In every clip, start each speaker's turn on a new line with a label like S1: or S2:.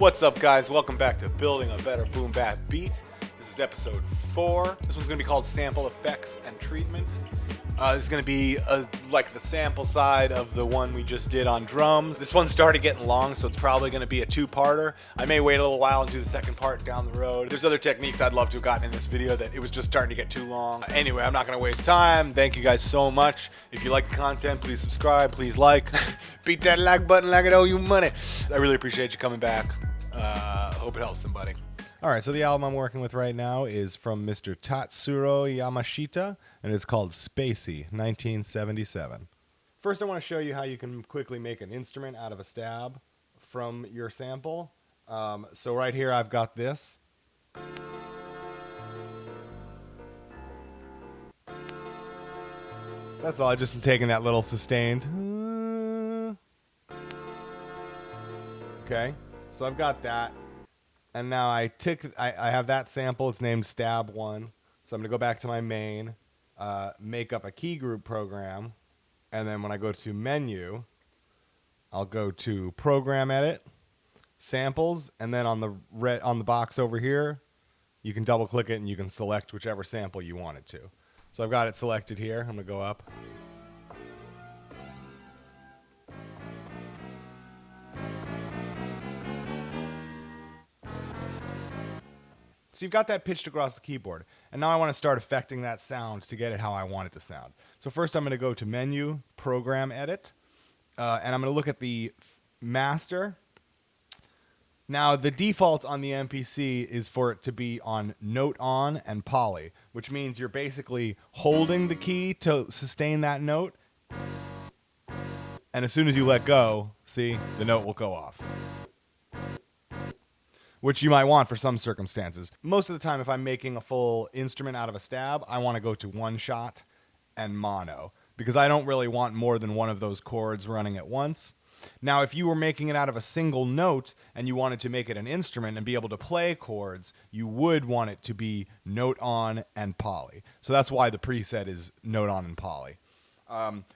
S1: What's up, guys? Welcome back to Building a Better Boom Bap Beat. This is episode 4. This one's going to be called Sample Effects and Treatment. This is going to be like the sample side of the one we just did on drums. This one started getting long, so it's probably going to be a two-parter. I may wait a little while and do the second part down the road. There's other techniques I'd love to have gotten in this video that it was just starting to get too long. Anyway, I'm not going to waste time. Thank you guys so much. If you like the content, please subscribe, please like. Beat that like button like it owe you money. I really appreciate you coming back. Hope it helps somebody.
S2: All right, so the album I'm working with right now is from Mr. Tatsuro Yamashita, and it's called Spacey, 1977. First, I want to show you how you can quickly make an instrument out of a stab from your sample. So right here, I've got this. That's all. I just am taking that little sustained. Okay, so I've got that. And now I have that sample. It's named Stab 1. So I'm going to go back to my main, make up a key group program. And then when I go to Menu, I'll go to Program Edit, Samples. And then on the box over here, you can double click it and you can select whichever sample you want it to. So I've got it selected here. I'm going to go up. So you've got that pitched across the keyboard. And now I want to start affecting that sound to get it how I want it to sound. So first I'm going to go to Menu, Program Edit, and I'm going to look at the master. Now the default on the MPC is for it to be on note on and poly, which means you're basically holding the key to sustain that note. And as soon as you let go, see, the note will go off, which you might want for some circumstances. Most of the time, if I'm making a full instrument out of a stab, I want to go to one shot and mono, because I don't really want more than one of those chords running at once. Now, if you were making it out of a single note and you wanted to make it an instrument and be able to play chords, you would want it to be note on and poly. So that's why the preset is note on and poly.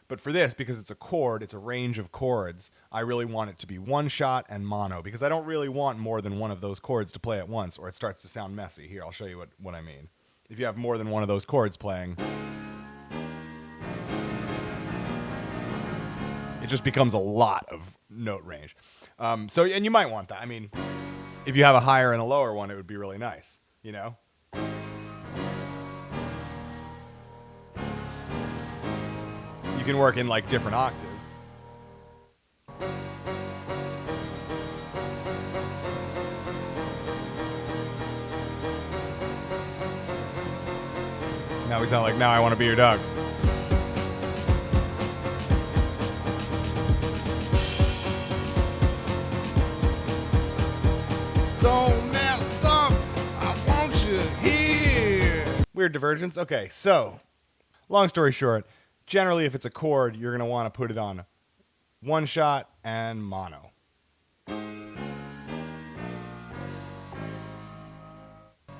S2: But for this, because it's a chord, it's a range of chords, I really want it to be one shot and mono, because I don't really want more than one of those chords to play at once, or it starts to sound messy. Here, I'll show you what I mean. If you have more than one of those chords playing, it just becomes a lot of note range. And you might want that. I mean, if you have a higher and a lower one, it would be really nice, you know? You can work in like different octaves. Now we sound like Now I Want to Be Your Dog. Don't mess up, I want you here. Weird divergence. Okay, so long story short, generally, if it's a chord, you're going to want to put it on one shot and mono.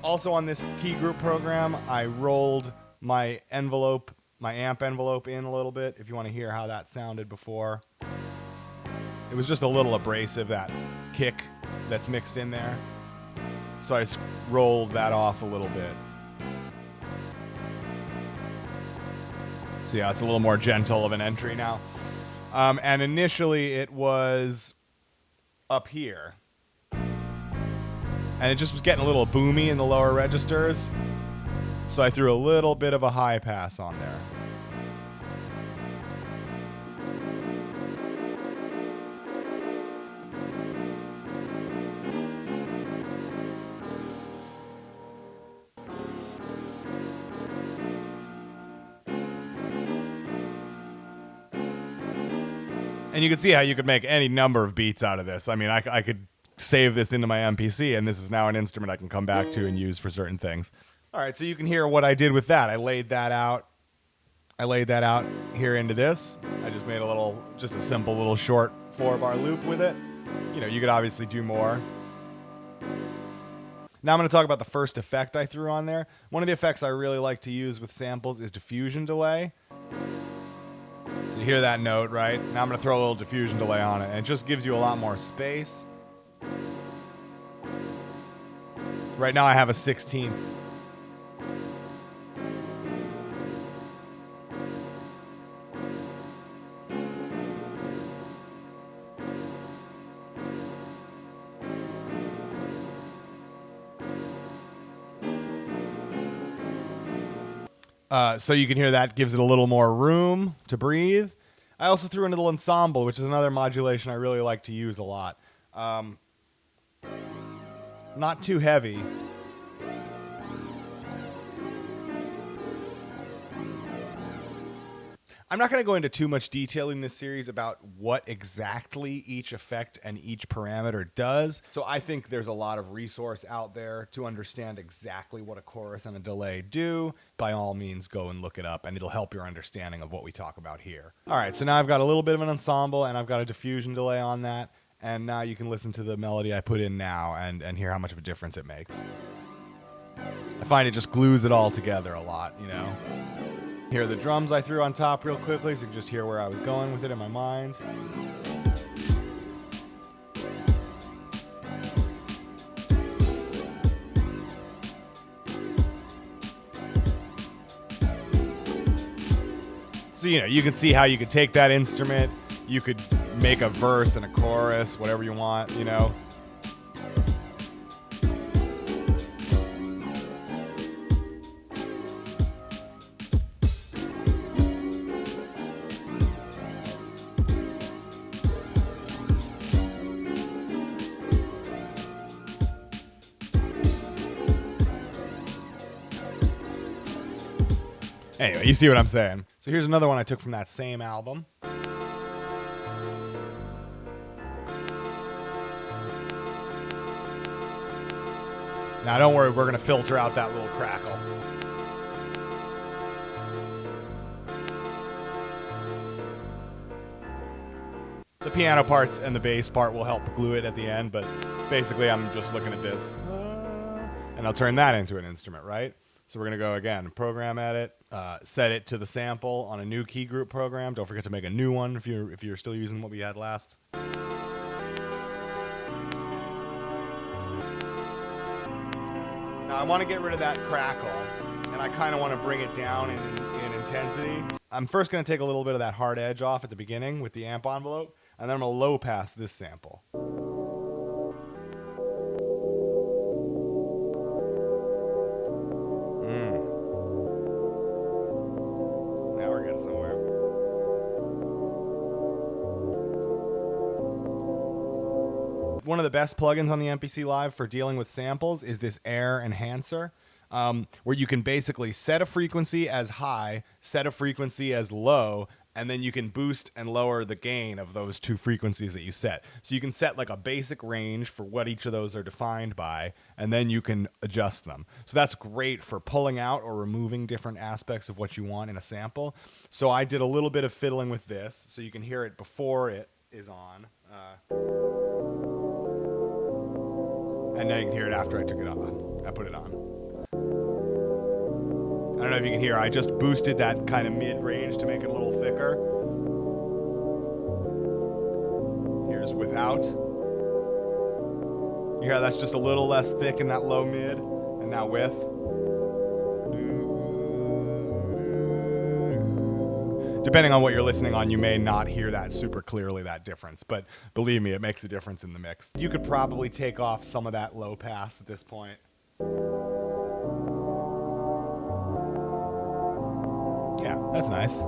S2: Also on this key group program, I rolled my amp envelope in a little bit, if you want to hear how that sounded before. It was just a little abrasive, that kick that's mixed in there. So I rolled that off a little bit. So yeah, it's a little more gentle of an entry now. And initially it was up here. And it just was getting a little boomy in the lower registers. So I threw a little bit of a high pass on there. And you can see how you could make any number of beats out of this. I mean, I could save this into my MPC, and this is now an instrument I can come back to and use for certain things. All right, so you can hear what I did with that. I laid that out here into this. I just made just a simple little short 4-bar loop with it. You know, you could obviously do more. Now I'm going to talk about the first effect I threw on there. One of the effects I really like to use with samples is diffusion delay. So you hear that note, right? Now I'm going to throw a little diffusion delay on it, and it just gives you a lot more space. Right now I have a 16th. So you can hear that gives it a little more room to breathe. I also threw in a little ensemble, which is another modulation I really like to use a lot. Not too heavy. I'm not going to go into too much detail in this series about what exactly each effect and each parameter does. So I think there's a lot of resource out there to understand exactly what a chorus and a delay do. By all means, go and look it up, and it'll help your understanding of what we talk about here. All right, so now I've got a little bit of an ensemble, and I've got a diffusion delay on that. And now you can listen to the melody I put in now and hear how much of a difference it makes. I find it just glues it all together a lot, you know? Hear the drums I threw on top real quickly so you can just hear where I was going with it in my mind. So, you know, you can see how you could take that instrument, you could make a verse and a chorus, whatever you want, you know. Anyway, you see what I'm saying. So here's another one I took from that same album. Now don't worry, we're going to filter out that little crackle. The piano parts and the bass part will help glue it at the end, but basically I'm just looking at this. And I'll turn that into an instrument, right? So we're going to go again, program edit, set it to the sample on a new key group program. Don't forget to make a new one if you're still using what we had last. Now I want to get rid of that crackle, and I kind of want to bring it down in intensity. I'm first going to take a little bit of that hard edge off at the beginning with the amp envelope, and then I'm going to low pass this sample. Now we're getting somewhere. One of the best plugins on the MPC Live for dealing with samples is this Air Enhancer, where you can basically set a frequency as high, set a frequency as low, and then you can boost and lower the gain of those two frequencies that you set. So you can set like a basic range for what each of those are defined by, and then you can adjust them. So that's great for pulling out or removing different aspects of what you want in a sample. So I did a little bit of fiddling with this, so you can hear it before it is on. And now you can hear it after I took it on. I put it on. I don't know if you can hear, I just boosted that kind of mid-range to make it a little thicker. Here's without. You hear that's just a little less thick in that low mid, and now with. Depending on what you're listening on, you may not hear that super clearly, that difference. But believe me, it makes a difference in the mix. You could probably take off some of that low pass at this point. Yeah, that's nice.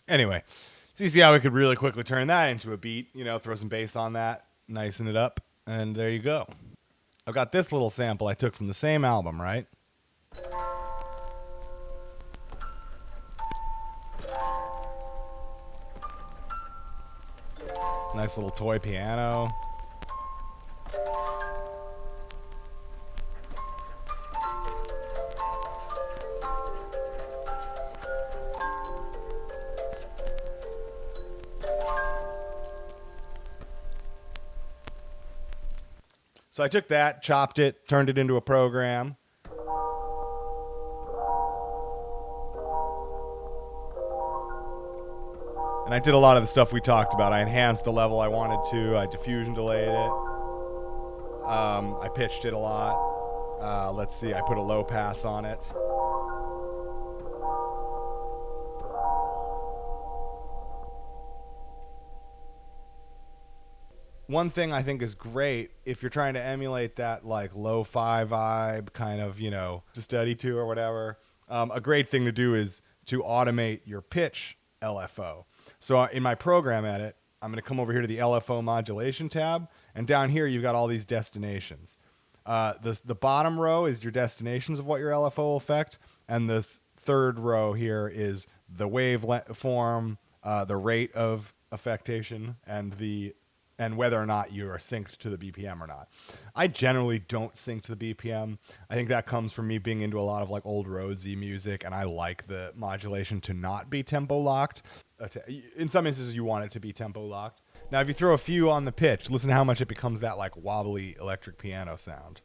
S2: Anyway, so you see how we could really quickly turn that into a beat, you know, throw some bass on that, nicen it up, and there you go. I've got this little sample I took from the same album, right? Nice little toy piano. So I took that, chopped it, turned it into a program. And I did a lot of the stuff we talked about. I enhanced a level I wanted to. I diffusion delayed it. I pitched it a lot. Let's see. I put a low pass on it. One thing I think is great if you're trying to emulate that like lo-fi vibe kind of, you know, to study to or whatever, a great thing to do is to automate your pitch LFO. So in my program edit, I'm going to come over here to the LFO modulation tab, and down here you've got all these destinations. The bottom row is your destinations of what your LFO will affect, and this third row here is the waveform, the rate of affectation, and whether or not you are synced to the BPM or not. I generally don't sync to the BPM. I think that comes from me being into a lot of like old Rhodesy music, and I like the modulation to not be tempo locked. In some instances, you want it to be tempo locked. Now, if you throw a few on the pitch, listen to how much it becomes that like wobbly electric piano sound.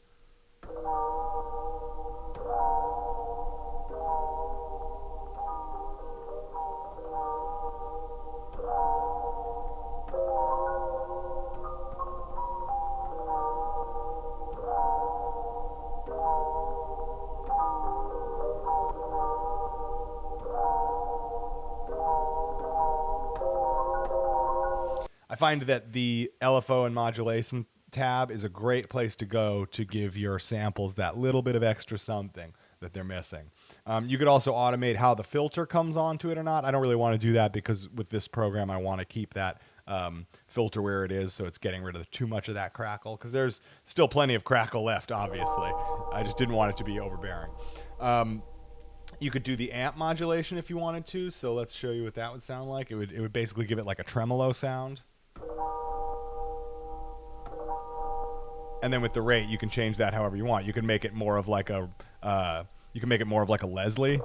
S2: I find that the LFO and modulation tab is a great place to go to give your samples that little bit of extra something that they're missing. You could also automate how the filter comes onto it or not. I don't really want to do that because with this program, I want to keep that filter where it is, so it's getting rid of too much of that crackle, because there's still plenty of crackle left, obviously. I just didn't want it to be overbearing. You could do the amp modulation if you wanted to, so let's show you what that would sound like. It would basically give it like a tremolo sound. And then with the rate, you can change that however you want. You can make it more of like a Leslie.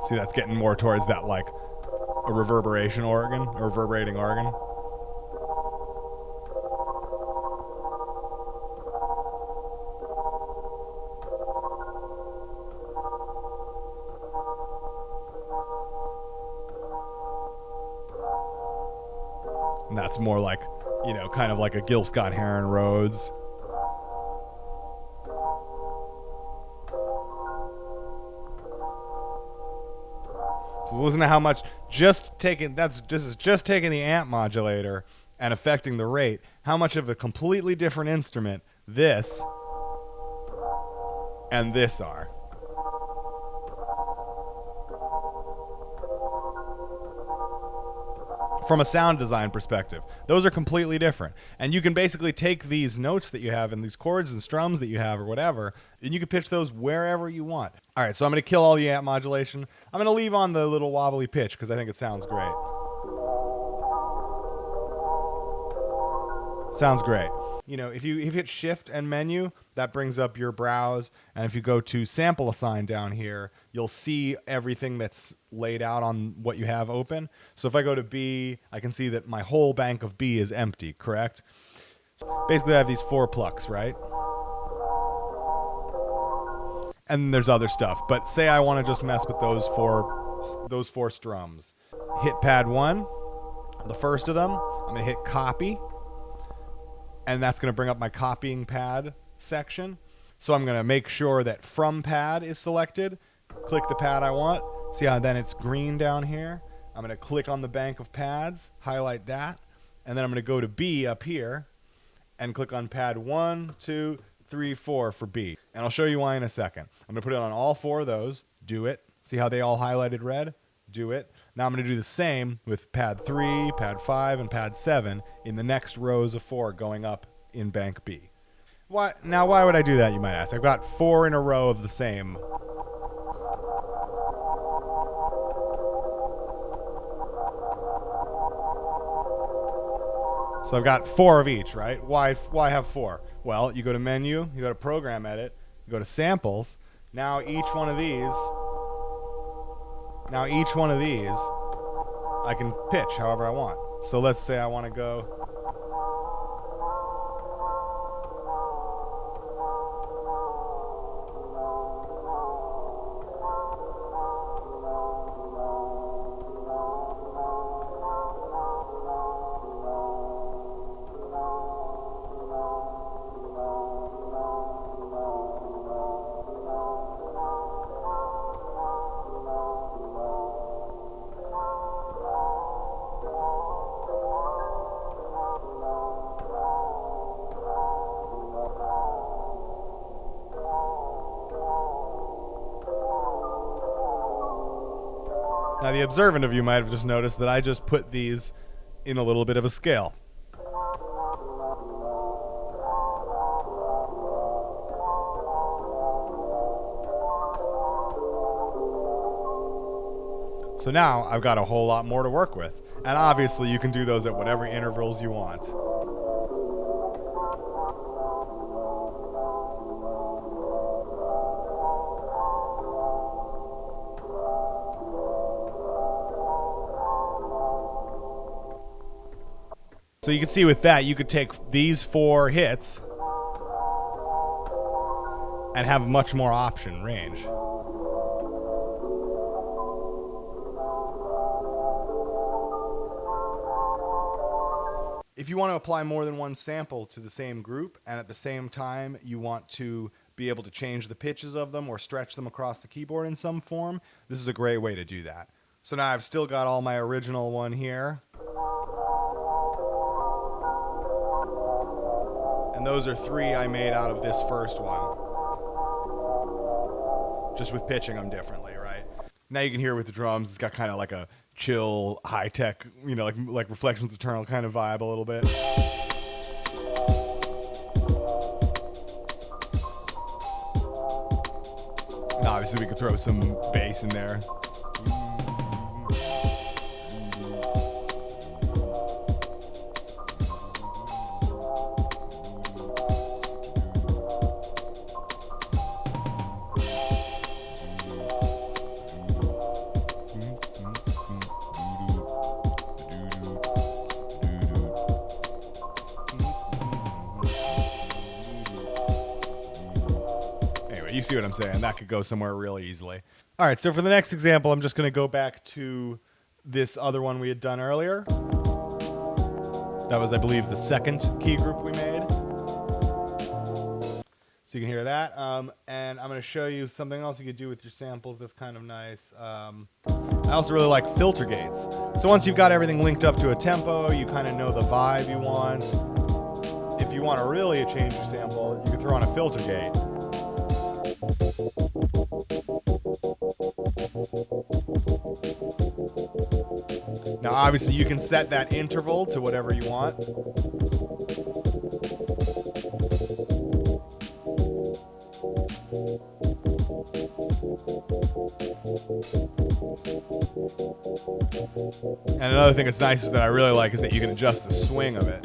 S2: See, that's getting more towards that like a reverberating organ. And that's more like, you know, kind of like a Gil Scott-Heron Rhodes. So listen to how much this is just taking the amp modulator and affecting the rate. How much of a completely different instrument this and this are. From a sound design perspective, those are completely different. And you can basically take these notes that you have and these chords and strums that you have or whatever, and you can pitch those wherever you want. All right, so I'm going to kill all the amp modulation. I'm going to leave on the little wobbly pitch because I think it sounds great. Sounds great. You know, if you hit shift and menu, that brings up your browse. And if you go to sample assign down here, you'll see everything that's laid out on what you have open. So if I go to B, I can see that my whole bank of B is empty, correct? Basically, I have these 4 plucks, right? And there's other stuff. But say I want to just mess with those four strums. Hit pad 1, the first of them. I'm going to hit copy. And that's going to bring up my copying pad section. So I'm going to make sure that from pad is selected. Click the pad I want. See how then it's green down here? I'm going to click on the bank of pads, highlight that, and then I'm going to go to B up here and click on pad 1, 2, 3, 4 for B. And I'll show you why in a second. I'm going to put it on all 4 of those. Do it. See how they all highlighted red? do it. Now I'm going to do the same with pad 3, pad 5, and pad 7 in the next rows of 4 going up in bank B. Why would I do that, you might ask? I've got 4 in a row of the same. So I've got 4 of each, right? Why have 4? Well, you go to menu, you go to program edit, you go to samples. Now each one of these I can pitch however I want. So let's say I want to go Now, the observant of you might have just noticed that I just put these in a little bit of a scale. So now I've got a whole lot more to work with. And obviously you can do those at whatever intervals you want. So you can see with that, you could take these 4 hits and have much more option range. If you want to apply more than one sample to the same group, and at the same time you want to be able to change the pitches of them or stretch them across the keyboard in some form, this is a great way to do that. So now I've still got all my original one here. And those are 3 I made out of this first one. Just with pitching them differently, right? Now you can hear with the drums, it's got kind of like a chill, high-tech, you know, like Reflections Eternal kind of vibe a little bit. And obviously we could throw some bass in there. You see what I'm saying? That could go somewhere really easily. All right, so for the next example, I'm just going to go back to this other one we had done earlier. That was, I believe, the second key group we made. So you can hear that. And I'm going to show you something else you could do with your samples that's kind of nice. I also really like filter gates. So once you've got everything linked up to a tempo, you kind of know the vibe you want. If you want to really change your sample, you can throw on a filter gate. Now obviously you can set that interval to whatever you want. And another thing that's nice is that I really like is that you can adjust the swing of it.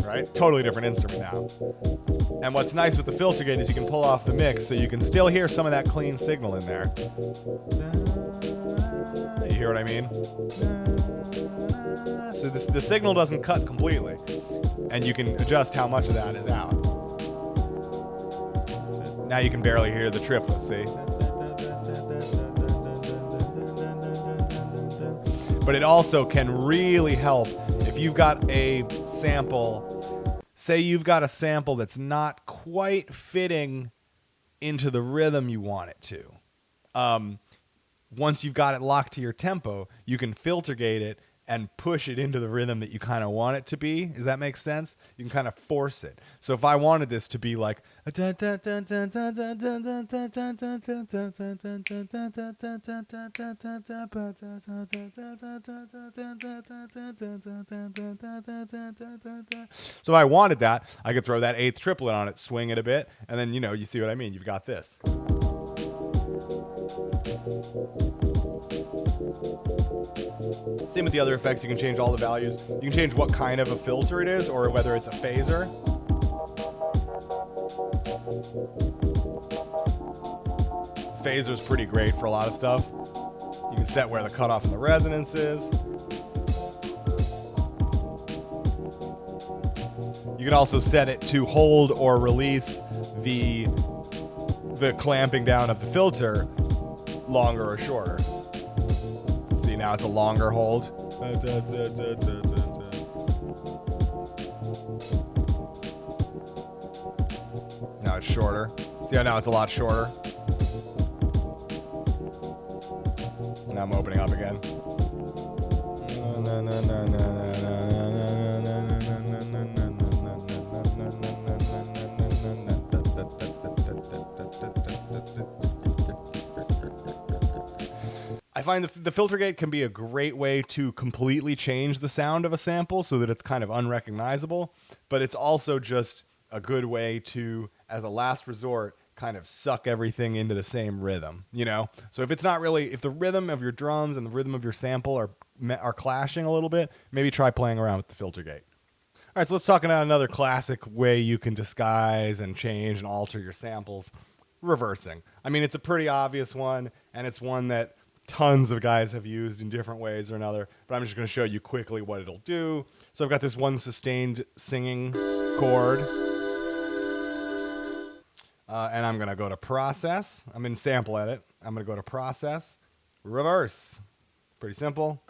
S2: Right? Totally different instrument now. And what's nice with the filter gate is you can pull off the mix so you can still hear some of that clean signal in there. You hear what I mean? So the signal doesn't cut completely. And you can adjust how much of that is out. So now you can barely hear the triplets, see? But it also can really help if you've got a sample, say you've got a sample that's not quite fitting into the rhythm you want it to. Once you've got it locked to your tempo, you can filter gate it and push it into the rhythm that you kind of want it to be. Does that make sense? You can kind of force it. So if I wanted this to be like so if I wanted that, I could throw that eighth triplet on it, swing it a bit, and then, you see what I mean. You've got this. Same with the other effects. You can change all the values. You can change what kind of a filter it is, or whether it's a phaser. Phaser's pretty great for a lot of stuff. You can set where the cutoff and the resonance is. You can also set it to hold or release the clamping down of the filter longer or shorter. See, now it's a longer hold. Now it's shorter. See how now it's a lot shorter? Now I'm opening up again. I find the filter gate can be a great way to completely change the sound of a sample so that it's kind of unrecognizable, but it's also just a good way to, as a last resort, kind of suck everything into the same rhythm, So if the rhythm of your drums and the rhythm of your sample are clashing a little bit, maybe try playing around with the filter gate. All right, so let's talk about another classic way you can disguise and change and alter your samples. Reversing. I mean, it's a pretty obvious one, and it's one that tons of guys have used in different ways or another, but I'm just going to show you quickly what it'll do. So I've got this one sustained singing chord, and I'm going to go to process. I'm in sample edit. I'm going to go to process, reverse. Pretty simple.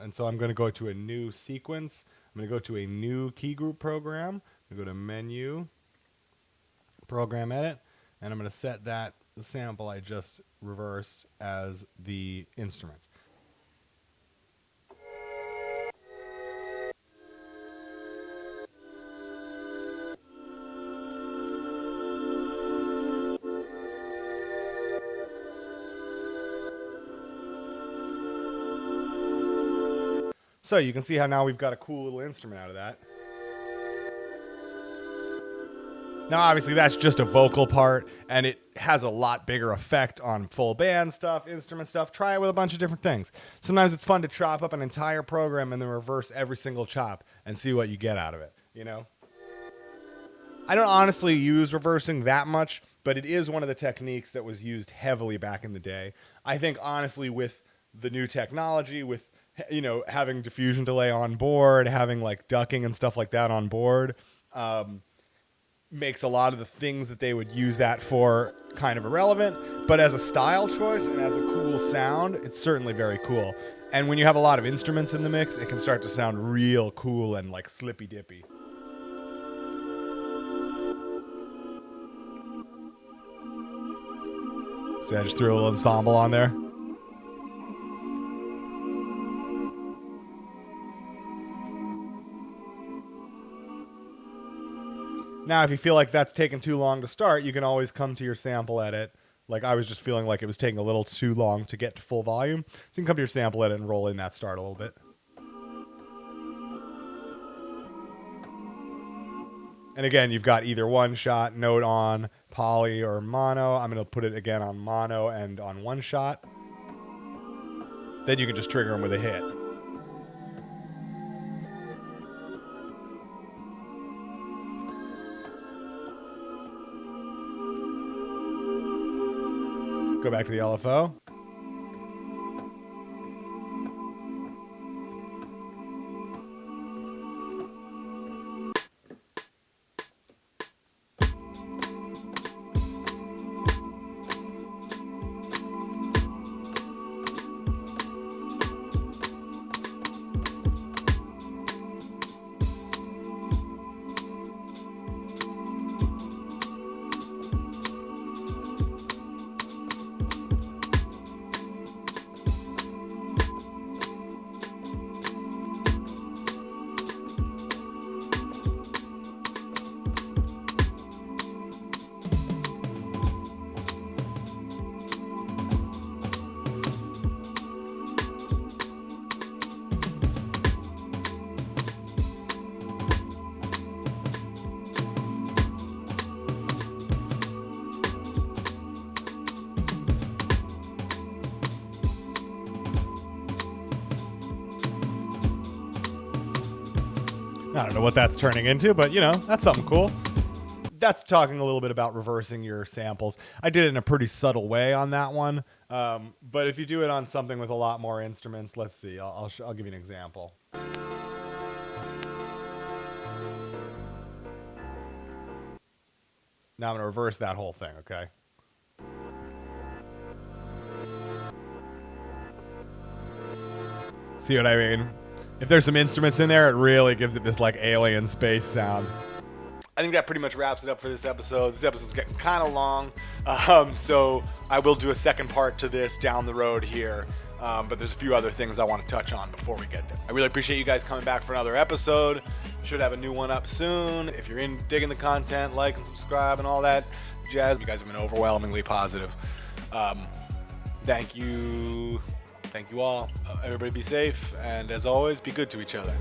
S2: And so I'm going to go to a new sequence. I'm going to go to a new key group program. I'm going to go to Menu, Program Edit, and I'm going to set the sample I just reversed as the instrument. So you can see how now we've got a cool little instrument out of that. Now, obviously, that's just a vocal part, and it has a lot bigger effect on full band stuff, instrument stuff. Try it with a bunch of different things. Sometimes it's fun to chop up an entire program and then reverse every single chop and see what you get out of it, I don't honestly use reversing that much, but it is one of the techniques that was used heavily back in the day. I think, honestly, with the new technology, with having diffusion delay on board, having like ducking and stuff like that on board, makes a lot of the things that they would use that for kind of irrelevant. But as a style choice and as a cool sound, it's certainly very cool. And when you have a lot of instruments in the mix, it can start to sound real cool and like slippy dippy. So I just threw a little ensemble on there. Now, if you feel like that's taking too long to start, you can always come to your sample edit. Like I was just feeling like it was taking a little too long to get to full volume. So you can come to your sample edit and roll in that start a little bit. And again, you've got either one shot, note on, poly, or mono. I'm going to put it again on mono and on one shot. Then you can just trigger them with a hit. Go back to the LFO. I don't know what that's turning into, but you know, that's something cool. That's talking a little bit about reversing your samples. I did it in a pretty subtle way on that one. But if you do it on something with a lot more instruments, let's see, I'll give you an example. Now I'm going to reverse that whole thing, okay? See what I mean? If there's some instruments in there, it really gives it this like alien space sound.
S1: I think that pretty much wraps it up for this episode. This episode's getting kind of long, so I will do a second part to this down the road here. But there's a few other things I want to touch on before we get there. I really appreciate you guys coming back for another episode. Should have a new one up soon. If you're digging the content, like and subscribe and all that jazz. You guys have been overwhelmingly positive. Thank you. Thank you all. Everybody be safe. And as always, be good to each other.